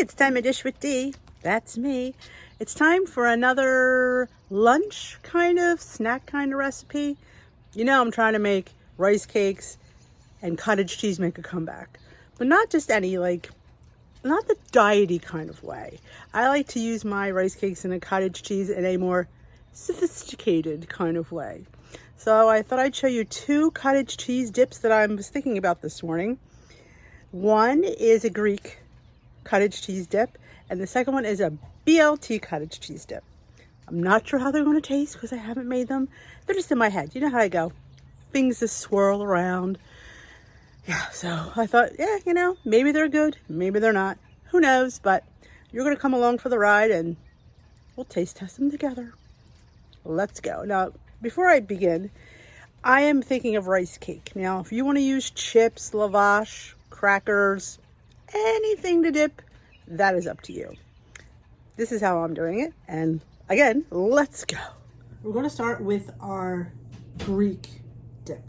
it's time to dish with D. That's me. It's time for another lunch kind of, snack kind of recipe. You know, I'm trying to make rice cakes and cottage cheese make a comeback. But not just any, not the diety kind of way. I like to use my rice cakes and a cottage cheese in a more sophisticated kind of way. So I thought I'd show you two cottage cheese dips that I was thinking about this morning. One is a Greek cottage cheese dip, and the second one is a BLT cottage cheese dip. I'm not sure how they're going to taste because I haven't made them. They're just in my head. You know how I go. Things just swirl around. Yeah, so I thought, yeah, you know, maybe they're good, maybe they're not. Who knows? But you're going to come along for the ride and we'll taste test them together. Let's go. Now, before I begin, I am thinking of rice cake. Now, if you want to use chips, lavash, crackers, anything to dip, that is up to you. This is how I'm doing it. And again, let's go. We're going to start with our Greek dip.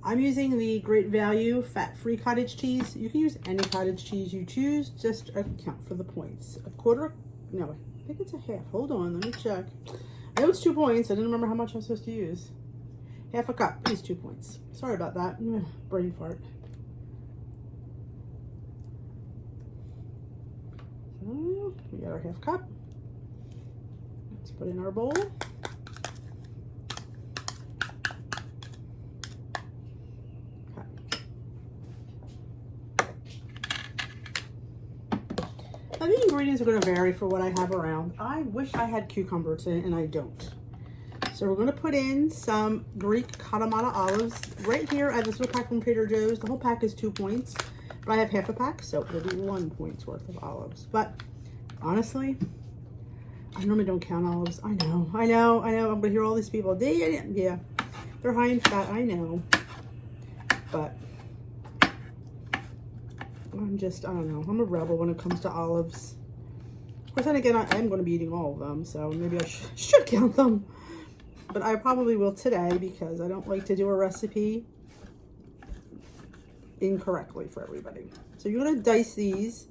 I'm using the Great Value fat-free cottage cheese. You can use any cottage cheese you choose, just account for the points. I think it's a half. Hold on, let me check. I know it's 2 points. I didn't remember how much I'm supposed to use. Half a cup is 2 points. Sorry about that. Brain fart. So we got our half cup. Let's put in our bowl. Now the ingredients are going to vary for what I have around. I wish I had cucumber today, and I don't. So we're going to put in some Greek Kalamata olives. Right here, I have this little pack from Trader Joe's. The whole pack is 2 points, but I have half a pack, so it'll be 1 point's worth of olives. But honestly, I normally don't count olives. I know. I'm going to hear all these people. Yeah, they're high in fat, I know. But I don't know. I'm a rebel when it comes to olives. Of course, then again, I am going to be eating all of them, so maybe I should count them. But I probably will today because I don't like to do a recipe incorrectly for everybody. So you're going to dice these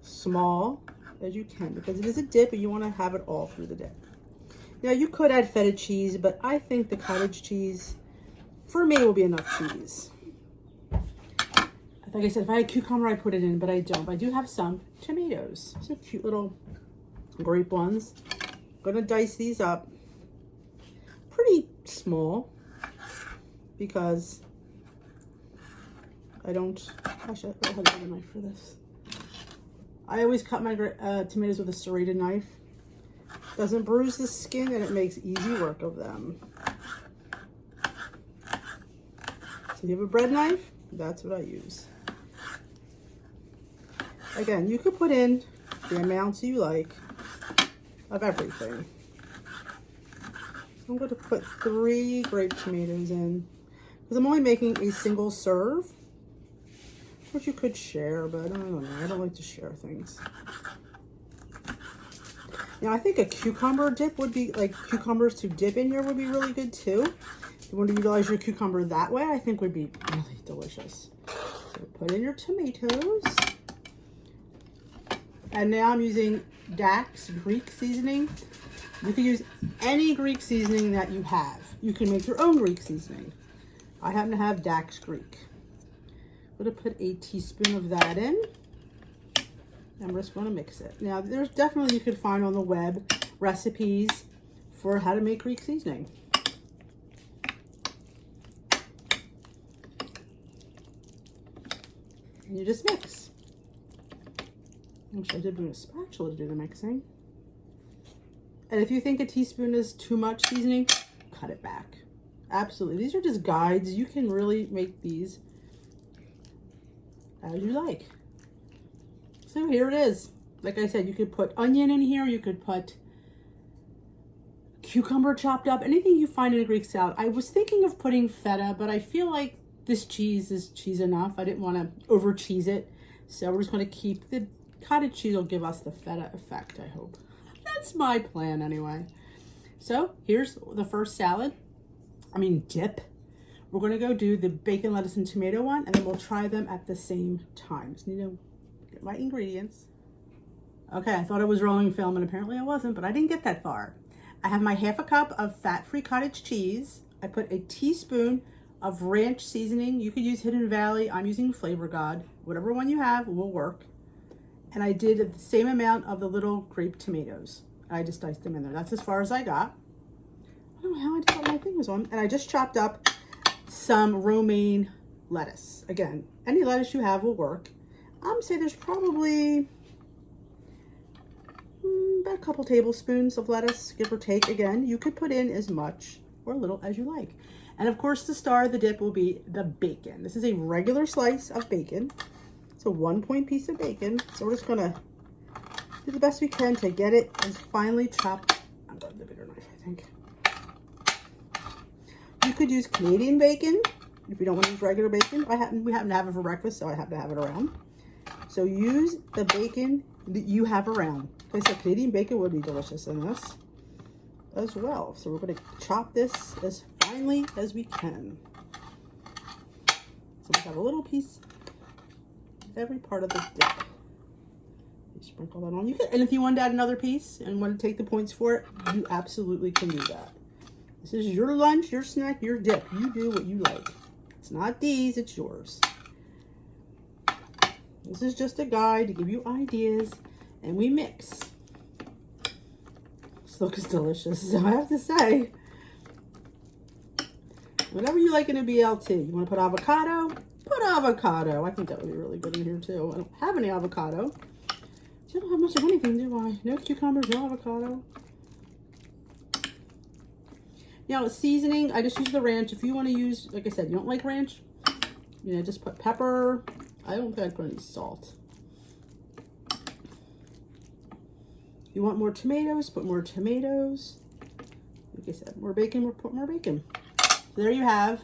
small as you can because it is a dip and you want to have it all through the dip. Now, you could add feta cheese, but I think the cottage cheese, for me, will be enough cheese. Like I said, if I had cucumber, I'd put it in, but I don't. I do have some tomatoes. Some cute little grape ones. I'm going to dice these up pretty small because I don't, actually, I have a knife for this. I always cut my tomatoes with a serrated knife. Doesn't bruise the skin and it makes easy work of them. So you have a bread knife? That's what I use. Again, you could put in the amounts you like of everything. I'm going to put 3 grape tomatoes in because I'm only making a single serve, which you could share, but I don't know. I don't like to share things. Now, I think a cucumber dip would be, like cucumbers to dip in here would be really good too. If you want to utilize your cucumber that way, I think would be really delicious. So put in your tomatoes. And now I'm using Dax Greek seasoning. You can use any Greek seasoning that you have. You can make your own Greek seasoning. I happen to have Dax Greek. I'm going to put a teaspoon of that in. I'm just going to mix it. Now, there's definitely, you could find on the web recipes for how to make Greek seasoning. And you just mix. Actually, I did bring a spatula to do the mixing. And if you think a teaspoon is too much seasoning, cut it back. Absolutely. These are just guides. You can really make these as you like. So here it is. Like I said, you could put onion in here. You could put cucumber chopped up. Anything you find in a Greek salad. I was thinking of putting feta, but I feel like this cheese is cheese enough. I didn't want to over cheese it. So we're just going to keep the cottage cheese will give us the feta effect, I hope. That's my plan anyway. So here's the first dip. We're going to go do the bacon, lettuce, and tomato one, and then we'll try them at the same time. Just need to get my ingredients. Okay, I thought it was rolling film and apparently I wasn't, but I didn't get that far. I have my half a cup of fat-free cottage cheese. I put a teaspoon of ranch seasoning. You could use Hidden Valley. I'm using Flavor God. Whatever one you have will work. And I did the same amount of the little grape tomatoes. I just diced them in there. That's as far as I got. I don't know how I thought my thing was on. And I just chopped up some romaine lettuce. Again, any lettuce you have will work. I'm say there's probably about a couple tablespoons of lettuce, give or take. Again, you could put in as much or little as you like. And of course, the star of the dip will be the bacon. This is a regular slice of bacon. It's a 1-point piece of bacon. So we're just gonna do the best we can to get it as finely chopped. I'm going with the bigger knife, I think. You could use Canadian bacon if you don't want to use regular bacon. We happen to have it for breakfast, so I happen to have it around. So use the bacon that you have around. Like I said, Canadian bacon would be delicious in this as well. So we're going to chop this as finely as we can. So we have a little piece of every part of the dip. You sprinkle that on. You can, and if you want to add another piece and want to take the points for it, you absolutely can do that. This is your lunch, your snack, your dip. You do what you like. It's not Dee's, it's yours. This is just a guide to give you ideas, and we mix. This looks delicious, so I have to say. Whatever you like in a BLT. You want to put avocado? Put avocado. I think that would be really good in here too. I don't have any avocado. I don't have much of anything, do I? No cucumbers, no avocado. Now, seasoning, I just use the ranch. If you want to use, like I said, you don't like ranch, you know, just put pepper. I don't think I'd put any salt. If you want more tomatoes, put more tomatoes. Like I said, more bacon, put more bacon. So there you have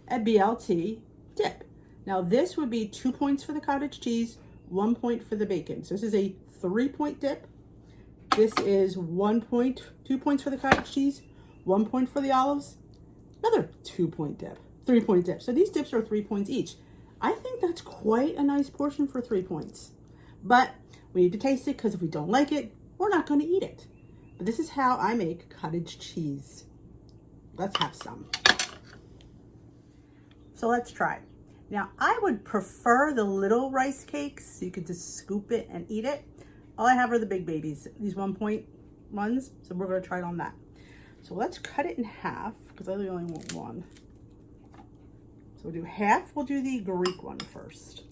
a BLT dip. Now, this would be 2 points for the cottage cheese, 1 point for the bacon. So this is a 3-point dip. This is 1 point, 2 points for the cottage cheese, 1 point for the olives, another 2-point dip, 3-point dip. So these dips are 3 points each. I think that's quite a nice portion for 3 points. But we need to taste it, because if we don't like it, we're not going to eat it. But this is how I make cottage cheese. Let's have some. So let's try. Now, I would prefer the little rice cakes. So you could just scoop it and eat it. All I have are the big babies, these 1-point ones. So we're going to try it on that. So let's cut it in half, because I really only want one. So we'll do half. We'll do the Greek one first.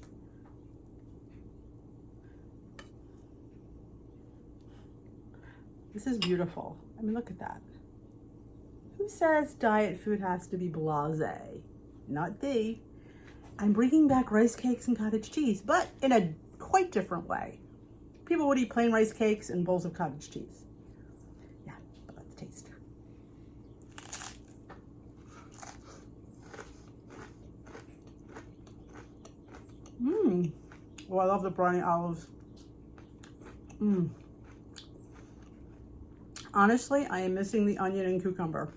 This is beautiful. I mean, look at that. Who says diet food has to be blasé? Not thee. I'm bringing back rice cakes and cottage cheese, but in a quite different way. People would eat plain rice cakes and bowls of cottage cheese. Yeah, but let's taste. Oh, I love the briny olives. Honestly, I am missing the onion and cucumber.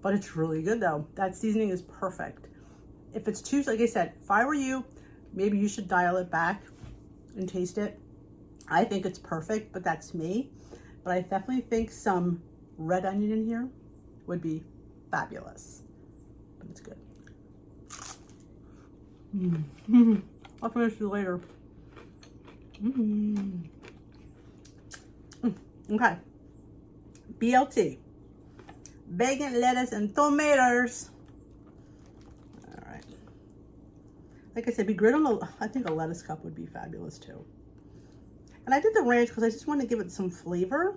But it's really good though. That seasoning is perfect. If it's too, like I said, if I were you, maybe you should dial it back and taste it. I think it's perfect, but that's me. But I definitely think some red onion in here would be fabulous. But it's good. I'll finish you later. Okay. BLT. Bacon, lettuce, and tomatoes. All right. Like I said, be great on the, I think a lettuce cup would be fabulous too. And I did the ranch because I just wanted to give it some flavor.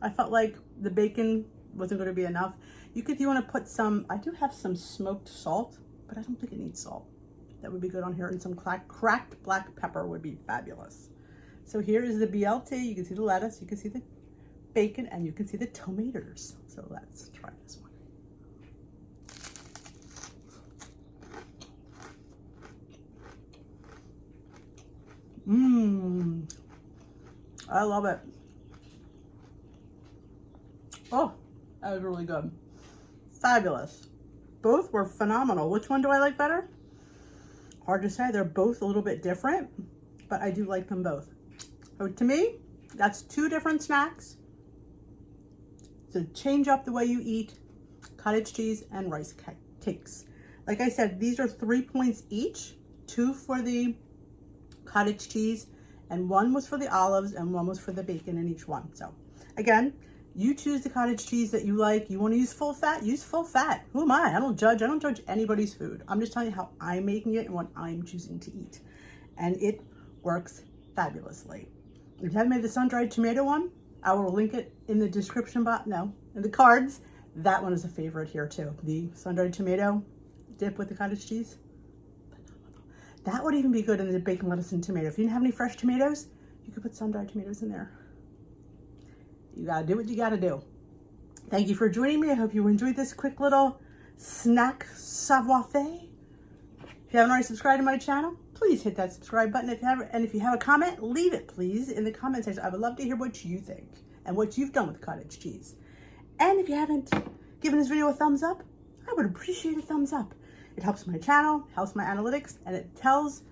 I felt like the bacon wasn't going to be enough. You could, if you want to put some, I do have some smoked salt, but I don't think it needs salt. That would be good on here. And some cracked black pepper would be fabulous. So here is the BLT. You can see the lettuce, you can see the bacon, and you can see the tomatoes. So let's try this one. I love it. Oh, that was really good. Fabulous. Both were phenomenal. Which one do I like better? Hard to say. They're both a little bit different, but I do like them both. So to me, that's 2 different snacks. So change up the way you eat cottage cheese and rice cakes. Like I said, these are 3 points each, 2 for the cottage cheese, and 1 was for the olives, and 1 was for the bacon in each one. So again, you choose the cottage cheese that you like. You want to use full fat, use full fat. Who am I? I don't judge anybody's food. I'm just telling you how I'm making it and what I'm choosing to eat. And it works fabulously. If you haven't made the sun-dried tomato one, I will link it in the description box, in the cards. That one is a favorite here too. The sun-dried tomato dip with the cottage cheese. That would even be good in the bacon, lettuce, and tomato. If you didn't have any fresh tomatoes, you could put sun-dried tomatoes in there. You gotta do what you gotta do. Thank you for joining me. I hope you enjoyed this quick little snack savoir-faire. If you haven't already subscribed to my channel, please hit that subscribe button. If you have a comment, leave it please in the comment section. I would love to hear what you think and what you've done with cottage cheese. And if you haven't given this video a thumbs up, I would appreciate a thumbs up. It helps my channel, helps my analytics, and it tells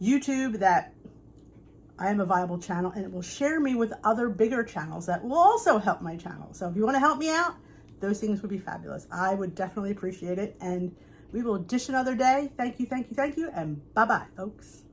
YouTube that I am a viable channel, and it will share me with other bigger channels that will also help my channel. So if you want to help me out, those things would be fabulous. I would definitely appreciate it. And we will dish another day. Thank you, thank you, thank you. And bye-bye, folks.